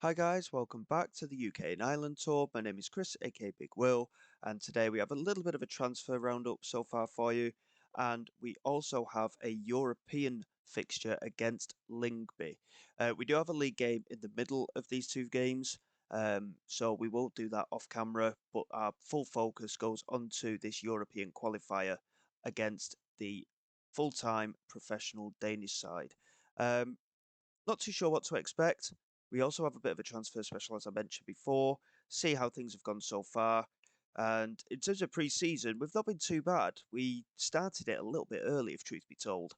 Hi guys, welcome back to the UK and Ireland tour. My name is Chris, aka Big Will, and today we have a little bit of a transfer roundup so far for you, and we also have a European fixture against Lyngby. We do have a league game in the middle of these two games, so we will do that off camera, but our full focus goes onto this European qualifier against the full-time professional Danish side. Not too sure what to expect. We also have a bit of a transfer special, as I mentioned before, see how things have gone so far. And in terms of pre-season, we've not been too bad. We started it a little bit early, if truth be told.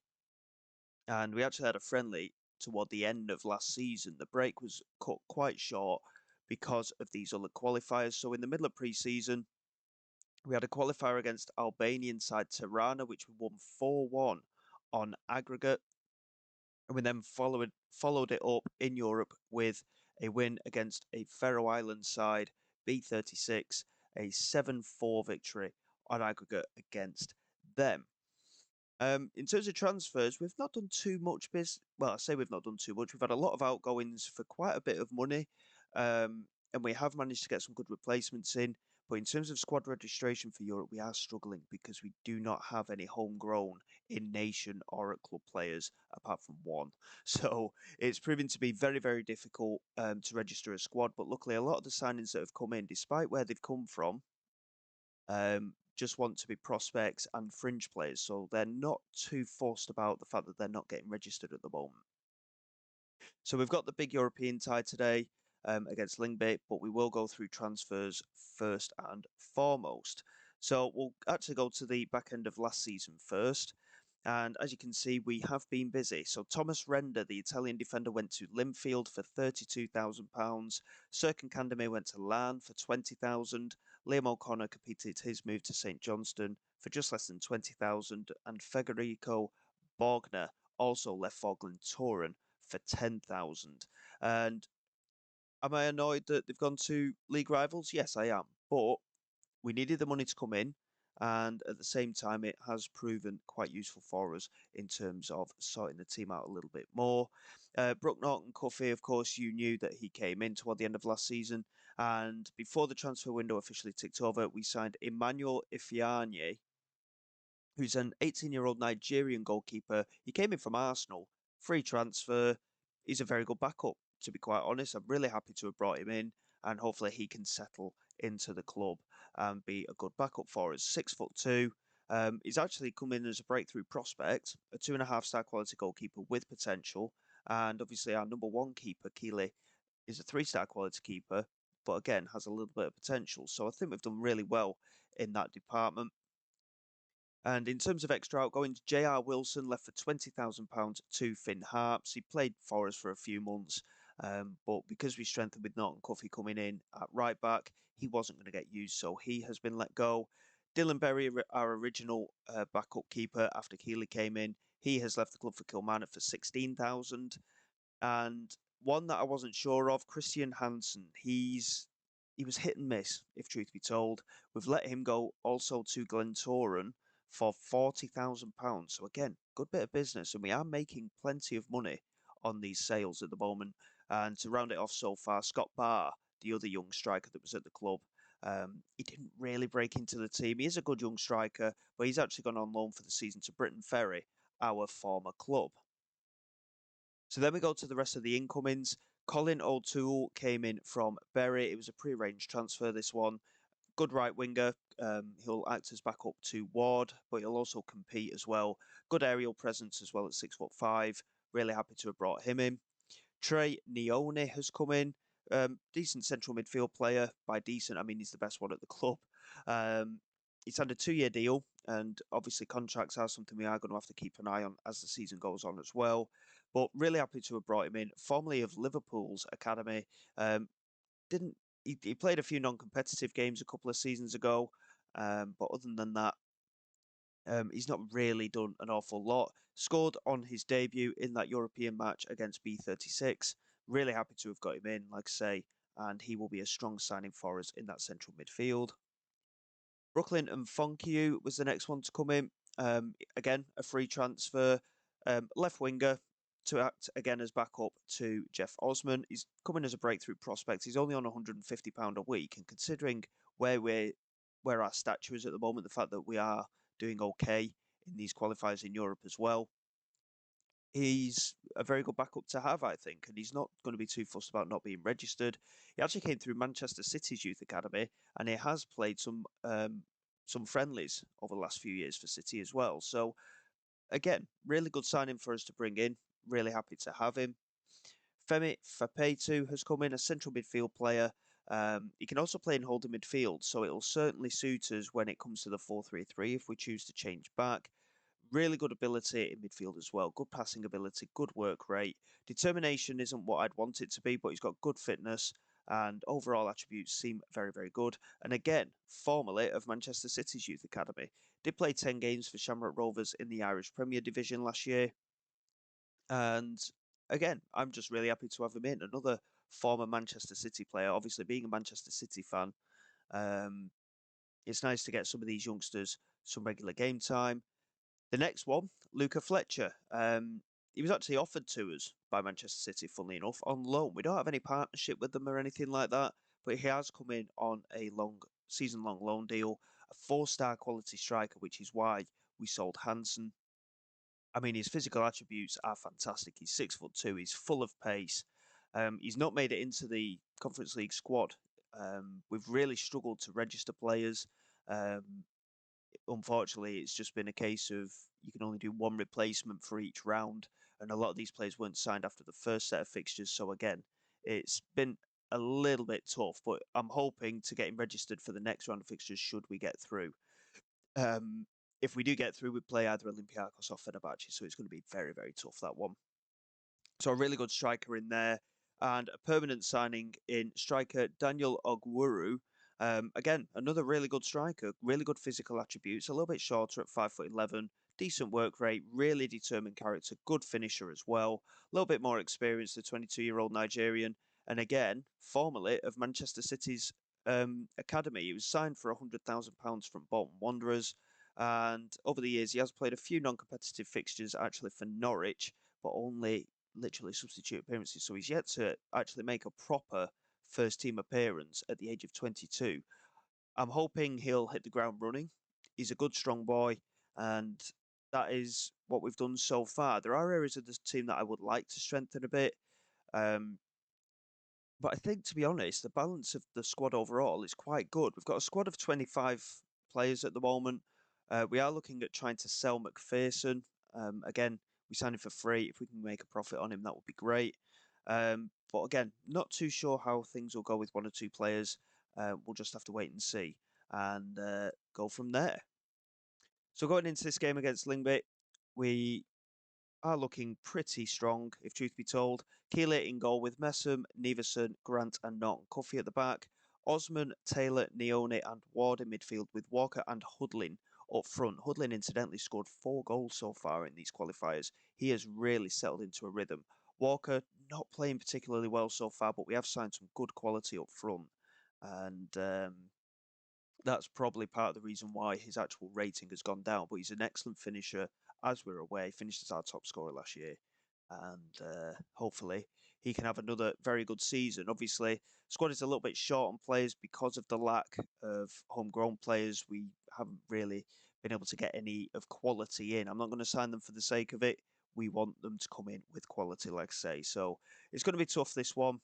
And we actually had a friendly toward the end of last season. The break was cut quite short because of these other qualifiers. So in the middle of pre-season, we had a qualifier against Albanian side Tirana, which we won 4-1 on aggregate. And we then followed it up in Europe with a win against a Faroe Island side, B36, a 7-4 victory on aggregate against them. In terms of transfers, we've not done too much well, I say we've not done too much. We've had a lot of outgoings for quite a bit of money, and we have managed to get some good replacements in. But in terms of squad registration for Europe, we are struggling because we do not have any homegrown in nation or at club players apart from one. So it's proven to be very, very difficult to register a squad. But luckily, a lot of the signings that have come in, despite where they've come from, just want to be prospects and fringe players. So they're not too fussed about the fact that they're not getting registered at the moment. So we've got the big European tie today against Lyngby, but we will go through transfers first and foremost. So we'll actually go to the back end of last season first. And as you can see, we have been busy. So Thomas Render, the Italian defender, went to Linfield for £32,000. Serkan Kandemir went to Lan for £20,000. Liam O'Connor completed his move to St Johnstone for just less than £20,000. And Federico Borgner also left for Glentoran for 10,000. And am I annoyed that they've gone to league rivals? Yes, I am. But we needed the money to come in, and at the same time, it has proven quite useful for us in terms of sorting the team out a little bit more. Brooke Norton-Cuffy, of course, you knew that he came in toward the end of last season, and before the transfer window officially ticked over, we signed Emmanuel Ifeanyi, who's an 18-year-old Nigerian goalkeeper. He came in from Arsenal, free transfer. He's a very good backup, to be quite honest. I'm really happy to have brought him in, and hopefully he can settle into the club and be a good backup for us. 6'2". He's actually come in as a breakthrough prospect, a 2.5-star quality goalkeeper with potential. And obviously our number one keeper, Keeley, is a 3-star quality keeper, but again, has a little bit of potential. So I think we've done really well in that department. And in terms of extra outgoings, J.R. Wilson left for £20,000 to Finn Harps. He played for us for a few months, but because we strengthened with Norton Cuffy coming in at right back, he wasn't going to get used, so he has been let go. Dylan Berry, our original backup keeper after Keeley came in, he has left the club for Kilmarnock for 16,000. And one that I wasn't sure of, Christian Hansen, he was hit and miss, if truth be told. We've let him go also to Glentoran for £40,000. So again, good bit of business, and we are making plenty of money on these sales at the moment. And to round it off so far, Scott Barr, the other young striker that was at the club, he didn't really break into the team. He is a good young striker, but he's actually gone on loan for the season to Britain Ferry, our former club. So then we go to the rest of the incomings. Colin O'Toole came in from Bury. It was a pre-arranged transfer, this one. Good right winger. He'll act as backup to Ward, but he'll also compete as well. Good aerial presence as well at 6'5". Really happy to have brought him in. Trey Neone has come in. Decent central midfield player. By decent, I mean he's the best one at the club. He's had a 2-year deal, and obviously contracts are something we are going to have to keep an eye on as the season goes on as well. But really happy to have brought him in. Formerly of Liverpool's academy. Didn't he played a few non-competitive games a couple of seasons ago, but other than that, he's not really done an awful lot. Scored on his debut in that European match against B36. Really happy to have got him in, like I say, and he will be a strong signing for us in that central midfield. Brooklyn and Fonkiu was the next one to come in. Again, a free transfer. Left winger. to act again as backup to Jeff Osman. He's coming as a breakthrough prospect. He's only on £150 a week, and considering where our stature is at the moment, the fact that we are doing okay in these qualifiers in Europe as well, he's a very good backup to have, I think, and he's not going to be too fussed about not being registered. He actually came through Manchester City's youth academy, and he has played some friendlies over the last few years for City as well. So again, really good signing for us to bring in. Really happy to have him. Femi Fapetu has come in, a central midfield player. He can also play in holding midfield, so it will certainly suit us when it comes to the 4-3-3 if we choose to change back. Really good ability in midfield as well. Good passing ability, good work rate. Determination isn't what I'd want it to be, but he's got good fitness and overall attributes seem very, very good. And again, formerly of Manchester City's youth academy. Did play 10 games for Shamrock Rovers in the Irish Premier Division last year. And again, I'm just really happy to have him in. Another former Manchester City player, obviously being a Manchester City fan. It's nice to get some of these youngsters some regular game time. The next one, Luca Fletcher. He was actually offered to us by Manchester City, funnily enough, on loan. We don't have any partnership with them or anything like that, but he has come in on a season-long loan deal, a 4-star quality striker, which is why we sold Hansen. I mean, his physical attributes are fantastic. He's 6'2". He's full of pace. He's not made it into the Conference League squad. We've really struggled to register players. Unfortunately, it's just been a case of you can only do one replacement for each round, and a lot of these players weren't signed after the first set of fixtures. So again, it's been a little bit tough, but I'm hoping to get him registered for the next round of fixtures should we get through. If we do get through, we play either Olympiacos or Fenerbahce, so it's going to be very, very tough, that one. So a really good striker in there, and a permanent signing in striker Daniel Ogwuru. Again, another really good striker, really good physical attributes, a little bit shorter at 5'11", decent work rate, really determined character, good finisher as well, a little bit more experienced, the 22-year-old Nigerian, and again, formerly of Manchester City's academy. He was signed for £100,000 from Bolton Wanderers, and over the years he has played a few non-competitive fixtures actually for Norwich, but only literally substitute appearances. So he's yet to actually make a proper first team appearance at the age of 22. I'm hoping he'll hit the ground running. He's a good, strong boy, and that is what we've done so far. There are areas of the team that I would like to strengthen a bit. But I think, to be honest, the balance of the squad overall is quite good. We've got a squad of 25 players at the moment. We are looking at trying to sell McPherson. Again, we signed him for free. If we can make a profit on him, that would be great. But again, not too sure how things will go with one or two players. We'll just have to wait and see and go from there. So going into this game against Lyngby, we are looking pretty strong, if truth be told. Keeler in goal with Messam, Neveson, Grant and Norton Cuffy at the back. Osman, Taylor, Neone and Ward in midfield with Walker and Hudlin up front. Hudlin incidentally scored 4 goals so far in these qualifiers. He has really settled into a rhythm. Walker not playing particularly well so far, but we have signed some good quality up front. And that's probably part of the reason why his actual rating has gone down. But he's an excellent finisher, as we're aware. He finished as our top scorer last year. And hopefully he can have another very good season. Obviously, squad is a little bit short on players because of the lack of homegrown players. We haven't really been able to get any of quality in. I'm not going to sign them for the sake of it. We want them to come in with quality, like I say. So it's going to be tough, this one.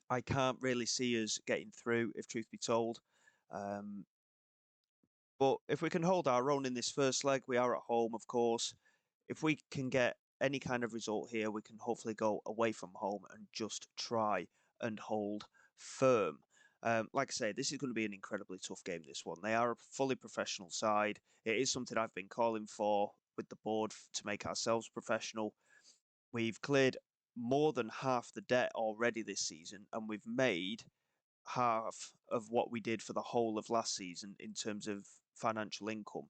I can't really see us getting through, if truth be told. But if we can hold our own in this first leg, we are at home, of course. If we can get any kind of result here, we can hopefully go away from home and just try and hold firm. Like I say, this is going to be an incredibly tough game, this one. They are a fully professional side. It is something I've been calling for with the board to make ourselves professional. We've cleared more than half the debt already this season, and we've made half of what we did for the whole of last season in terms of financial income.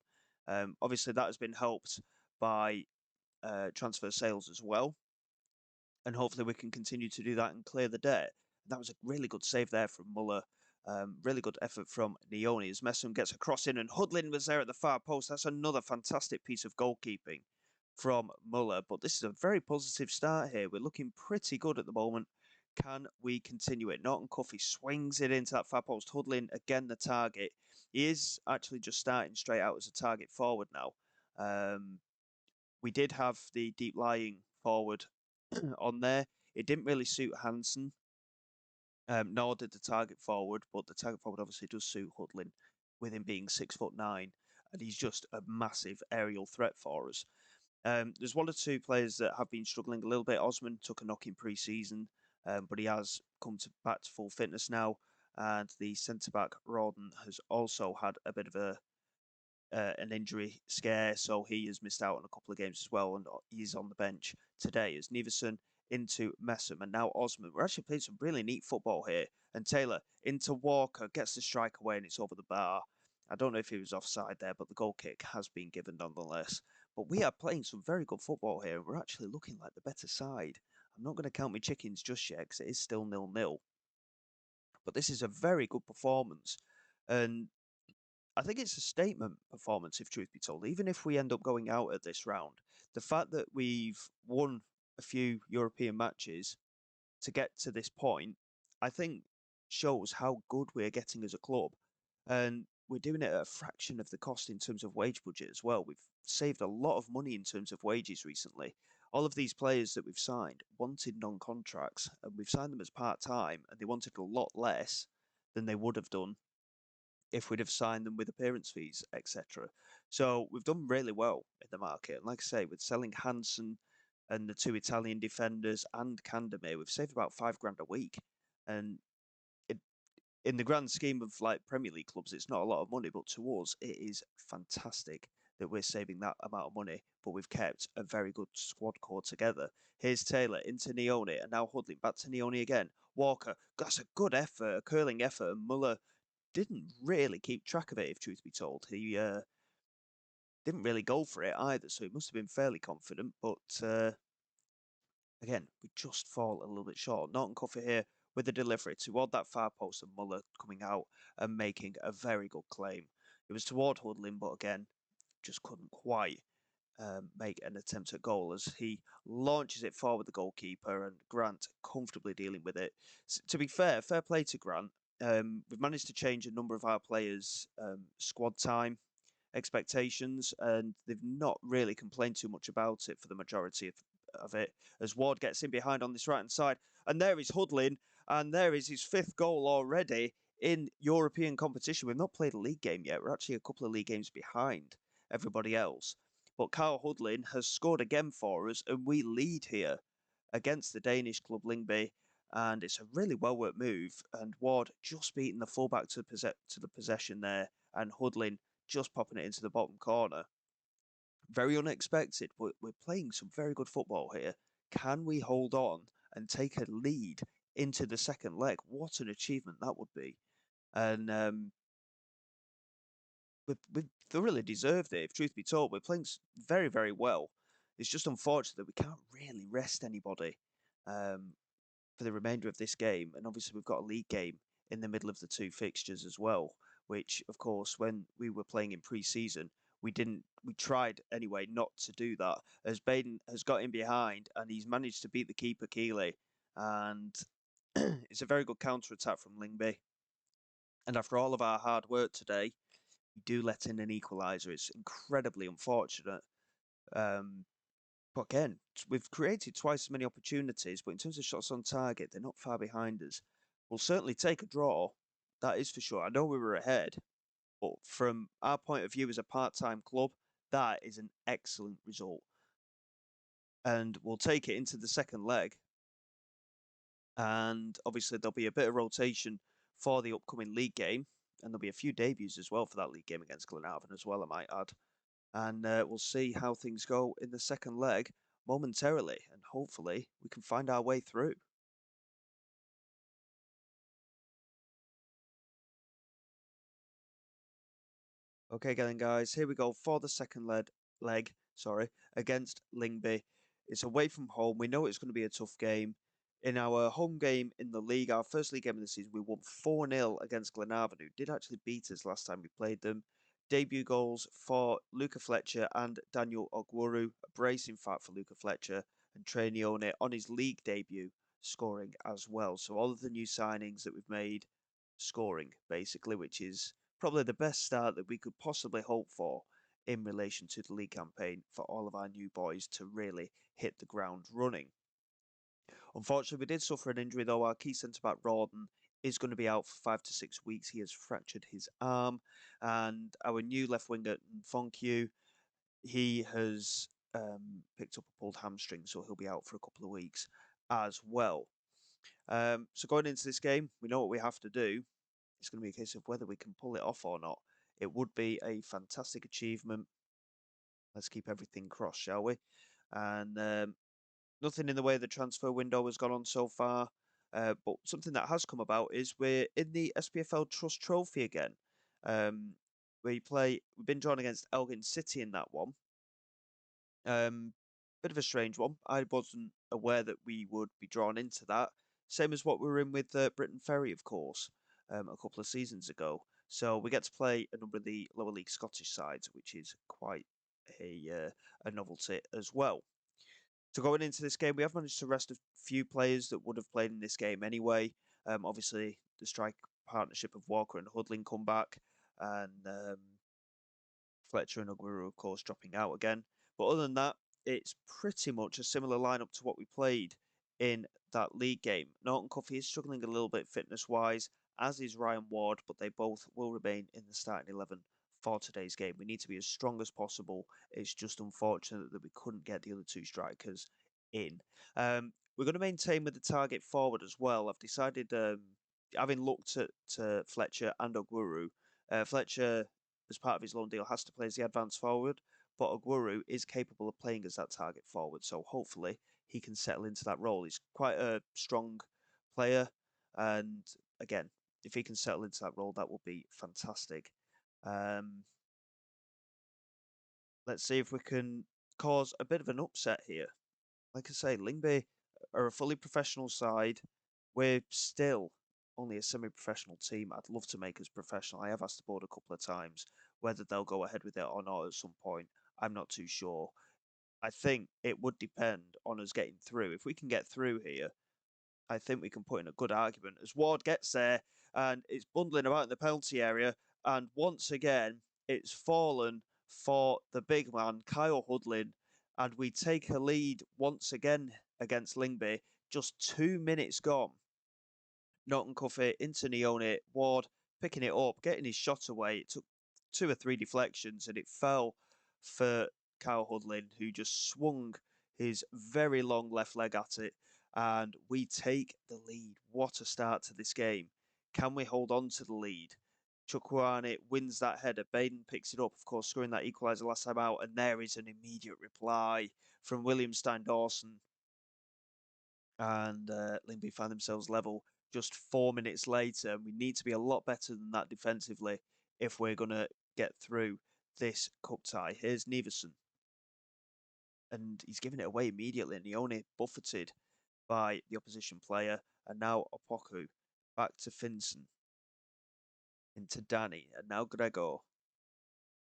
Obviously, that has been helped by transfer sales as well, and hopefully we can continue to do that and clear the debt. That was a really good save there from Muller. Really good effort from Neone as Messam gets a cross in, and Hudlin was there at the far post. That's another fantastic piece of goalkeeping. from Muller. But this is a very positive start here. We're looking pretty good at the moment. Can we continue it? Norton Cuffy swings it into that far post. Hudlin, again, the target. He is actually just starting straight out as a target forward now. We did have the deep lying forward on there. It didn't really suit Hansen, nor did the target forward, but the target forward obviously does suit Hudlin, with him being 6'9", and he's just a massive aerial threat for us. There's one or two players that have been struggling a little bit. Osman took a knock in pre-season, but he has come back to full fitness now. And the centre-back, Rawdon, has also had a bit of an injury scare, so he has missed out on a couple of games as well, and he's on the bench today as Neverson into Messam, and now Osman. We're actually playing some really neat football here, and Taylor into Walker, gets the strike away, and it's over the bar. I don't know if he was offside there, but the goal kick has been given nonetheless. But we are playing some very good football here, and we're actually looking like the better side. I'm not going to count my chickens just yet, because it is still 0-0. But this is a very good performance, and I think it's a statement performance, if truth be told. Even if we end up going out at this round, the fact that we've won a few European matches to get to this point, I think shows how good we're getting as a club. And we're doing it at a fraction of the cost in terms of wage budget as well. We've saved a lot of money in terms of wages recently. All of these players that we've signed wanted non-contracts, and we've signed them as part-time, and they wanted a lot less than they would have done if we'd have signed them with appearance fees, etc. So we've done really well in the market. And like I say, with selling Hansen and the two Italian defenders and Candemir, we've saved about £5 a week. And it, in the grand scheme of like Premier League clubs, it's not a lot of money, but to us, it is fantastic that we're saving that amount of money, but we've kept a very good squad core together. Here's Taylor into Neone, and now Hudlin back to Neone again. Walker, that's a good effort, a curling effort, and Muller didn't really keep track of it, if truth be told. He didn't really go for it either, so he must have been fairly confident. But again, we just fall a little bit short. Norton Cuffy here with the delivery toward that far post, and Muller coming out and making a very good claim. It was toward Hudlin, but again, just couldn't quite make an attempt at goal as he launches it forward the goalkeeper, and Grant comfortably dealing with it. To be fair play to Grant. We've managed to change a number of our players' squad time expectations, and they've not really complained too much about it for the majority of it, as Ward gets in behind on this right-hand side, and there is Hudlin, and there is his 5th goal already in European competition. We've not played a league game yet. We're actually a couple of league games behind everybody else. But Kyle Hudlin has scored again for us, and we lead here against the Danish club Lyngby, and it's a really well-worked move. And Ward just beating the fullback to the possession there, and Hudlin just popping it into the bottom corner. Very unexpected, but we're playing some very good football here. Can we hold on and take a lead into the second leg? What an achievement that would be. And we've thoroughly deserved it, if truth be told. We're playing very, very well. It's just unfortunate that we can't really rest anybody for the remainder of this game. And obviously we've got a league game in the middle of the two fixtures as well, which, of course, when we were playing in pre-season, we tried anyway not to do that, as Baden has got in behind and he's managed to beat the keeper, Keeley. And it's a very good counter-attack from Lyngby. And after all of our hard work today, we do let in an equaliser. It's incredibly unfortunate. But again, we've created twice as many opportunities, but in terms of shots on target, they're not far behind us. We'll certainly take a draw, that is for sure. I know we were ahead, but from our point of view as a part-time club, that is an excellent result. And we'll take it into the second leg. And obviously there'll be a bit of rotation for the upcoming league game, and there'll be a few debuts as well for that league game against Glenavon as well, I might add. And we'll see how things go in the second leg momentarily, and hopefully we can find our way through. Okay, then, guys, here we go for the second leg, against Lyngby. It's away from home. We know it's going to be a tough game. In our home game in the league, our first league game of the season, we won 4-0 against Glenavon, who did actually beat us last time we played them. Debut goals for Luca Fletcher and Daniel Ogwuru. A brace, in fact, for Luca Fletcher, and Trey Nione on his league debut, scoring as well. So all of the new signings that we've made scoring, basically, which is probably the best start that we could possibly hope for in relation to the league campaign for all of our new boys to really hit the ground running. Unfortunately, we did suffer an injury, though. Our key centre-back, Rawdon, is going to be out for 5 to 6 weeks. He has fractured his arm. And our new left winger, Fonkyu, he has picked up a pulled hamstring, so he'll be out for a couple of weeks as well. So going into this game, we know what we have to do. It's going to be a case of whether we can pull it off or not. It would be a fantastic achievement. Let's keep everything crossed, shall we? And nothing in the way the transfer window has gone on so far. But something that has come about is we're in the SPFL Trust Trophy again. We've been drawn against Elgin City in that one. Bit of a strange one. I wasn't aware that we would be drawn into that. Same as what we were in with Britain Ferry, of course, a couple of seasons ago. So we get to play a number of the lower league Scottish sides, which is quite a novelty as well. So going into this game, we have managed to rest a few players that would have played in this game anyway. Obviously, the strike partnership of Walker and Hudlin come back, and Fletcher and Ogwuru, of course, dropping out again. But other than that, it's pretty much a similar lineup to what we played in that league game. Norton Cuffey is struggling a little bit fitness-wise, as is Ryan Ward, but they both will remain in the starting 11 for today's game. We need to be as strong as possible. It's just unfortunate that we couldn't get the other two strikers in. We're going to maintain with the target forward as well. I've decided, having looked at Fletcher and Ogwuru, Fletcher, as part of his loan deal, has to play as the advanced forward, but Ogwuru is capable of playing as that target forward, so hopefully he can settle into that role. He's quite a strong player, and again, if he can settle into that role, that will be fantastic. Let's see if we can cause a bit of an upset here. Like I say, Lyngby are a fully professional side. We're still only a semi-professional team. I'd love to make us professional. I have asked the board a couple of times whether they'll go ahead with it or not at some point. I'm not too sure. I think it would depend on us getting through. If we can get through here, I think we can put in a good argument as Ward gets there and it's bundling about in the penalty area. And once again, it's fallen for the big man, Kyle Hudlin. And we take a lead once again against Lyngby. Just 2 minutes gone. Norton Cuffey into Nione, Ward picking it up, getting his shot away. It took 2 or 3 deflections and it fell for Kyle Hudlin, who just swung his very long left leg at it. And we take the lead. What a start to this game. Can we hold on to the lead? Chukwuane wins that header. Baden picks it up, of course, scoring that equaliser last time out. And there is an immediate reply from William Stein Dawson. And Lyngby find themselves level just 4 minutes later. And we need to be a lot better than that defensively if we're going to get through this cup tie. Here's Neveson. And he's giving it away immediately. And he only buffeted by the opposition player. And now Opoku back to Finson. Into Danny. And now Gregor.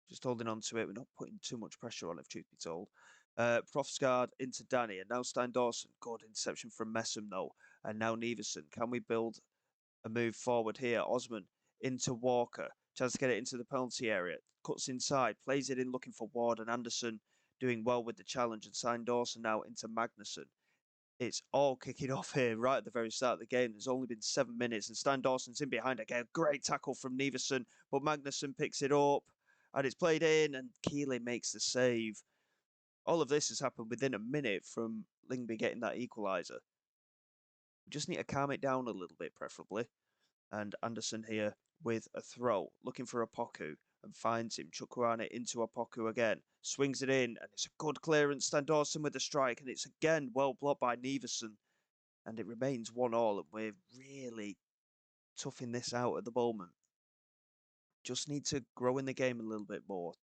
Just holding on to it. We're not putting too much pressure on it, truth be told. Profsgaard into Danny. And now Stein Dawson. Good interception from Messam, though. And now Neveson. Can we build a move forward here? Osman into Walker. Tries to get it into the penalty area. Cuts inside. Plays it in looking for Ward and Anderson. Doing well with the challenge. And Stein Dawson now into Magnuson. It's all kicking off here right at the very start of the game. There's only been 7 minutes and Stein Dawson's in behind again. Great tackle from Neveson, but Magnuson picks it up and it's played in and Keeley makes the save. All of this has happened within a minute from Lyngby getting that equaliser. We just need to calm it down a little bit, preferably. And Anderson here with a throw, looking for Opoku and finds him. Chukwuane into Opoku again, swings it in, and it's a good clearance. Stan Dawson with the strike, and it's again well blocked by Neveson. And it remains 1-1, and we're really toughing this out at the moment. Just need to grow in the game a little bit more.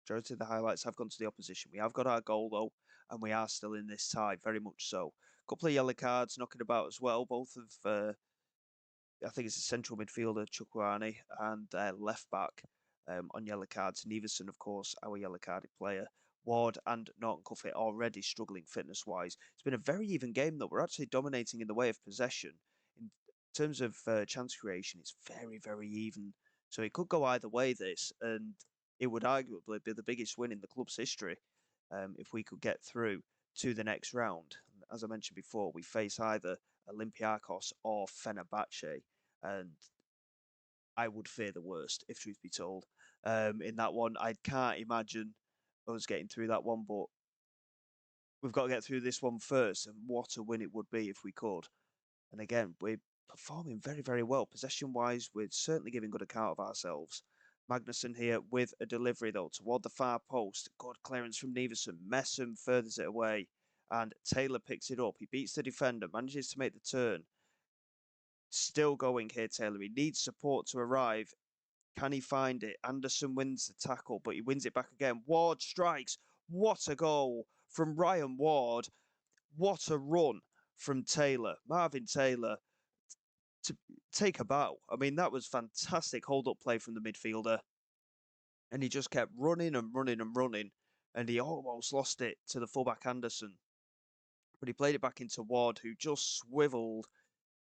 Majority of the highlights have gone to the opposition. We have got our goal, though, and we are still in this tie, very much so. A couple of yellow cards knocking about as well, both of I think it's a central midfielder, Chukwuane, and left back, on yellow cards. Neveson, of course, our yellow carded player. Ward and Norton Cuffy already struggling fitness-wise. It's been a very even game, though. We're actually dominating in the way of possession. In terms of chance creation, it's very, very even. So it could go either way, this, and it would arguably be the biggest win in the club's history if we could get through to the next round. As I mentioned before, we face either Olympiacos or Fenerbahce, and I would fear the worst, if truth be told. In that one, I can't imagine us getting through that one, but we've got to get through this one first, and what a win it would be if we could. And again, we're performing very, very well. Possession-wise, we're certainly giving good account of ourselves. Magnussen here with a delivery, though, toward the far post. Good clearance from Neveson. Messam furthers it away, and Taylor picks it up. He beats the defender, manages to make the turn. Still going here, Taylor. He needs support to arrive. Can he find it? Anderson wins the tackle, but he wins it back again. Ward strikes. What a goal from Ryan Ward. What a run from Taylor. Marvin Taylor to take a bow. I mean, that was fantastic hold-up play from the midfielder. And he just kept running and running and running. And he almost lost it to the fullback Anderson. But he played it back into Ward, who just swiveled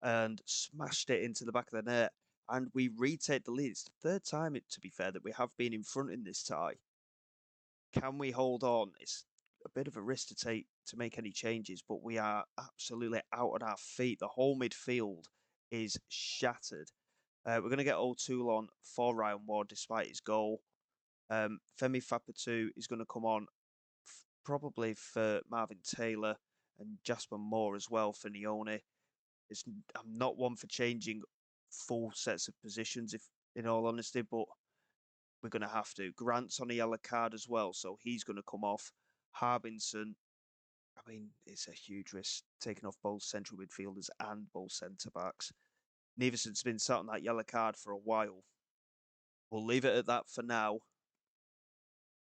and smashed it into the back of the net. And we retake the lead. It's the third time, to be fair, that we have been in front in this tie. Can we hold on? It's a bit of a risk to take to make any changes, but we are absolutely out on our feet. The whole midfield is shattered. We're going to get O'Toole on for Ryan Ward despite his goal. Femi Fapatu is going to come on probably for Marvin Taylor and Jasper Moore as well for Nione. I'm not one for changing full sets of positions, if in all honesty, but we're going to have to. Grant's on a yellow card as well, so he's going to come off. Harbinson, I mean, it's a huge risk taking off both central midfielders and both centre backs. Neveson's been sat on that yellow card for a while. We'll leave it at that for now.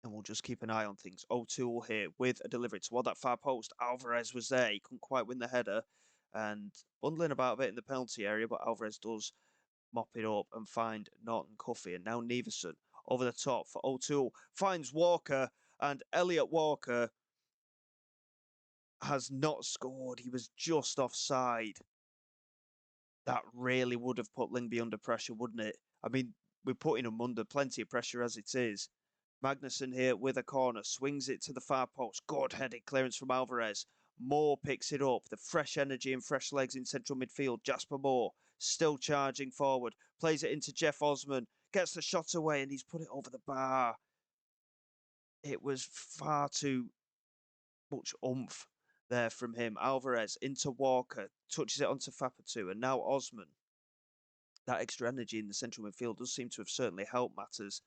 And we'll just keep an eye on things. O'Toole here with a delivery toward that far post. Alvarez was there. He couldn't quite win the header. And bundling about a bit in the penalty area, but Alvarez does mop it up and find Norton Cuffy. And now Neveson over the top for O'Toole. Finds Walker. And Elliot Walker has not scored. He was just offside. That really would have put Lyngby under pressure, wouldn't it? I mean, we're putting them under plenty of pressure as it is. Magnussen here with a corner, swings it to the far post. Good headed clearance from Alvarez. Moore picks it up. The fresh energy and fresh legs in central midfield. Jasper Moore still charging forward. Plays it into Jeff Osman. Gets the shot away and he's put it over the bar. It was far too much oomph there from him. Alvarez into Walker. Touches it onto Fapatu. And now Osman. That extra energy in the central midfield does seem to have certainly helped matters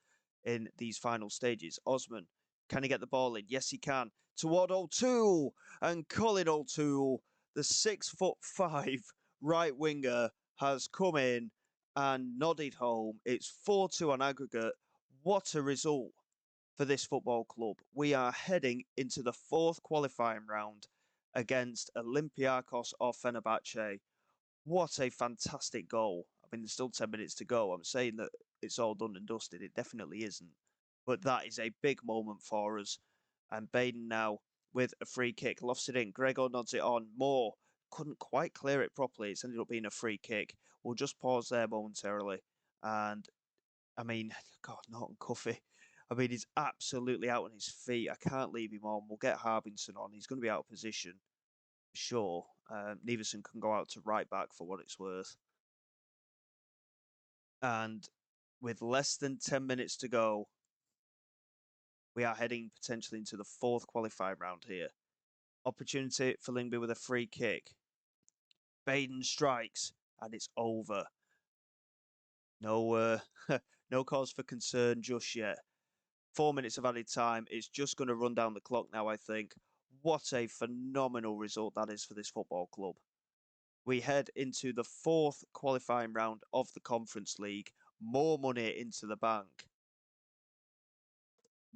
in these final stages. Osman, can he get the ball in? Yes, he can. Toward O'Toole, and Colin O'Toole, the 6'5" right winger, has come in and nodded home. It's 4-2 on aggregate. What a result for this football club. We are heading into the fourth qualifying round against Olympiacos or Fenerbahce. What a fantastic goal. I mean, there's still 10 minutes to go. I'm saying that it's all done and dusted. It definitely isn't. But that is a big moment for us. And Baden now with a free kick. Lofts it in. Gregor nods it on. Moore couldn't quite clear it properly. It's ended up being a free kick. We'll just pause there momentarily. And, I mean, God, Norton Cuffy. I mean, he's absolutely out on his feet. I can't leave him on. We'll get Harbinson on. He's going to be out of position. Sure. Neveson can go out to right back for what it's worth. And with less than 10 minutes to go, we are heading potentially into the fourth qualifying round here. Opportunity for Lyngby with a free kick. Baden strikes, and it's over. No, no cause for concern just yet. 4 minutes of added time. It's just going to run down the clock now, I think. What a phenomenal result that is for this football club. We head into the fourth qualifying round of the Conference League. More money into the bank.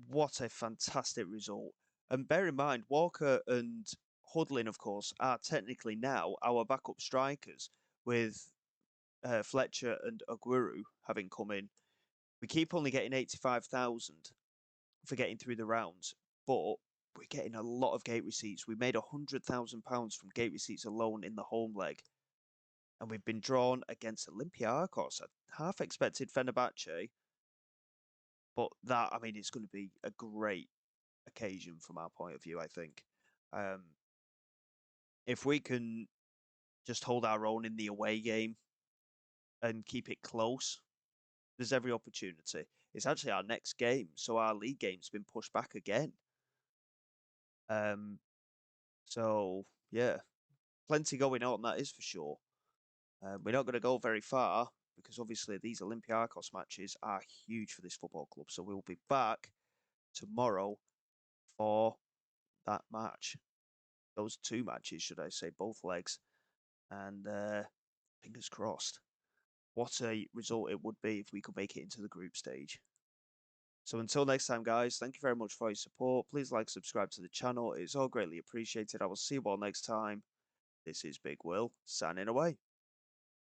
What a fantastic result. And bear in mind, Walker and Hudlin, of course, are technically now our backup strikers, with Fletcher and Aguero having come in. We keep only getting 85,000 for getting through the rounds, but we're getting a lot of gate receipts. We made £100,000 from gate receipts alone in the home leg, and we've been drawn against Olympiacos. I half expected Fenerbahce, but that, I mean, it's going to be a great occasion from our point of view, I think. If we can just hold our own in the away game and keep it close, there's every opportunity. It's actually our next game, so our league game's been pushed back again. So yeah, plenty going on, that is for sure. We're not going to go very far because obviously these Olympiacos matches are huge for this football club. So we'll be back tomorrow for that match. Those two matches, should I say, both legs. And fingers crossed. What a result it would be if we could make it into the group stage. So until next time, guys, thank you very much for your support. Please like, subscribe to the channel. It's all greatly appreciated. I will see you all next time. This is Big Will, signing away.